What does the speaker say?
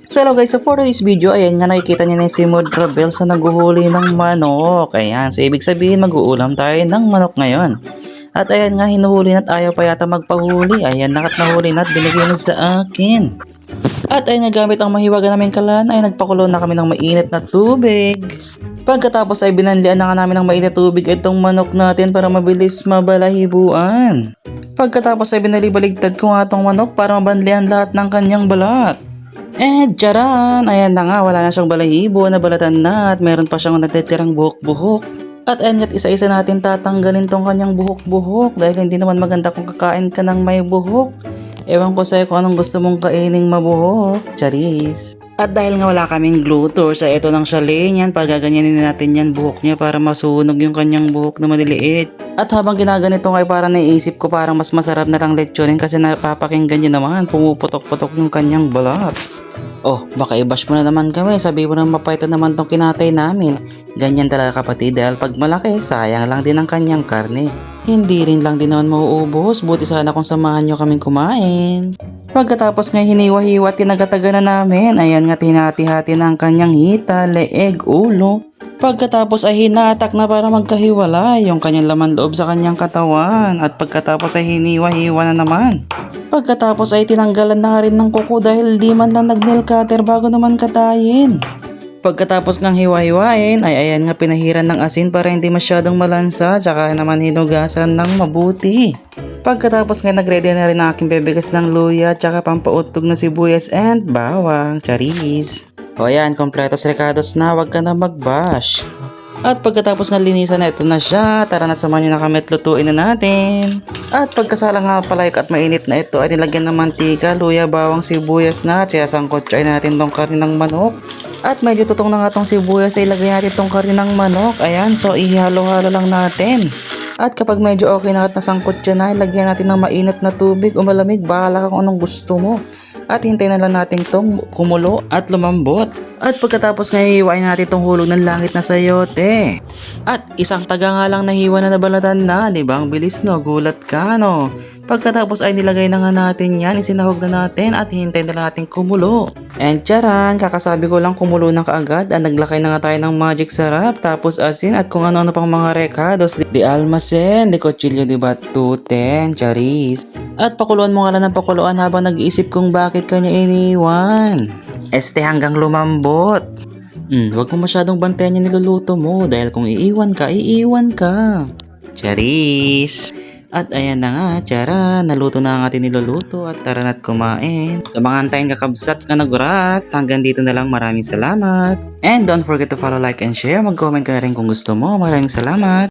So hello guys, so for this video, ayan nga nakikita niyo na si Modrabel sa naghuhuli ng manok. Ayan, so ibig sabihin mag-uulam tayo ng manok ngayon. At ayan nga, hinuhuli na't ayaw pa yata magpahuli. Ayan, nahuli na't binigay na sa akin. At ay nagamit ang mahiwaga naming kalan ay nagpakulo na kami ng mainit na tubig. Pagkatapos ay binanlian na nga namin ng mainit na tubig itong manok natin para mabilis mabalahibuan. Pagkatapos ay binalibaligtad ko nga itong manok para mabanlian lahat ng kanyang balat. Tiyaran! Ayan na nga, wala na siyang balahibo, nabalatan na at meron pa siyang natitirang buhok-buhok. At ayan nga't isa-isa natin tatanggalin tong kanyang buhok-buhok dahil hindi naman maganda kung kakain ka ng may buhok. Ewan ko sa'yo kung anong gusto mong kaining mabuhok. Charis! At dahil nga wala kaming glue tool sa ito ng chalet niyan, pagaganyanin natin yan buhok niya para masunog yung kanyang buhok na maliliit. At habang ginaganito nga ay parang naisip ko parang mas masarap na lang lechonin kasi napapakinggan nyo naman, pumuputok-putok yung kanyang balat. Oh, baka i-bash mo na naman kami, sabi mo na mapait naman tong kinatay namin. Ganyan talaga kapatid dahil pag malaki, sayang lang din ang kanyang karne. Hindi rin lang din naman mauubos, buti sana kung samahan nyo kaming kumain. Pagkatapos nga hiniwa-hiwa at tinagataga na namin, ayan nga tinati-hati na ang kanyang hita, leeg, ulo. Pagkatapos ay hinatak na para magkahiwalay yung kanyang laman loob sa kanyang katawan at pagkatapos ay hiniwa-hiwa na naman. Pagkatapos ay tinanggalan na rin ng kuko dahil di man lang nag-nail cutter bago naman katayin. Pagkatapos ng hiwa-hiwain ay ayan nga pinahiran ng asin para hindi masyadong malansa tsaka naman hinugasan ng mabuti. Pagkatapos nga nagready na rin ang aking bebegas ng luya tsaka pampautog na sibuyas and bawang. Charis! O ayan, kompletos recados na, wag ka na mag-bash. At pagkatapos nga linisan na ito na siya, tara na samahan nyo na kami at lutuin na natin. At pagkasala nga palayok at mainit na ito ay nilagyan ng mantika, luya, bawang, sibuyas na at sinasangkot ay natin tong karne ng manok. At medyo tutong na nga tong sibuyas ay ilagay natin tong karne ng manok. Ayan, so ihalo-halo lang natin. At kapag medyo okay na at nasangkot siya na, ilagyan natin ng mainit na tubig o malamig, bahala ka kung anong gusto mo. At hintayin na lang natin itong kumulo at lumambot. At pagkatapos nga hihiwain natin itong hulog ng langit na sayote. At isang taga nga lang nahiwa na nabalatan na, di ba? Ang bilis no, gulat ka no. Pagkatapos ay nilagay na nga natin yan, isinahog na natin at hintayin na lang natin kumulo. And tiyaran, kakasabi ko lang kumulo na kaagad at naglakay na nga tayo ng magic sarap, tapos asin at kung ano-ano pang mga recados. Di almacen, di kutsilyo, di batuten, charis. At pakuluan mo nga lang ng pakuluan habang nag-iisip kung bakit kanya iniwan. Hanggang lumambot. Wag mo masyadong bantayan yung niluluto mo dahil kung iiwan ka, iiwan ka. Charis! At ayan na nga, tiyara, naluto na ang ating niluluto at tara na't kumain. Sa mga antayin kakabsat ka nagurat, hanggang dito na lang, maraming salamat. And don't forget to follow, like, and share. Mag-comment ka na rin kung gusto mo. Maraming salamat.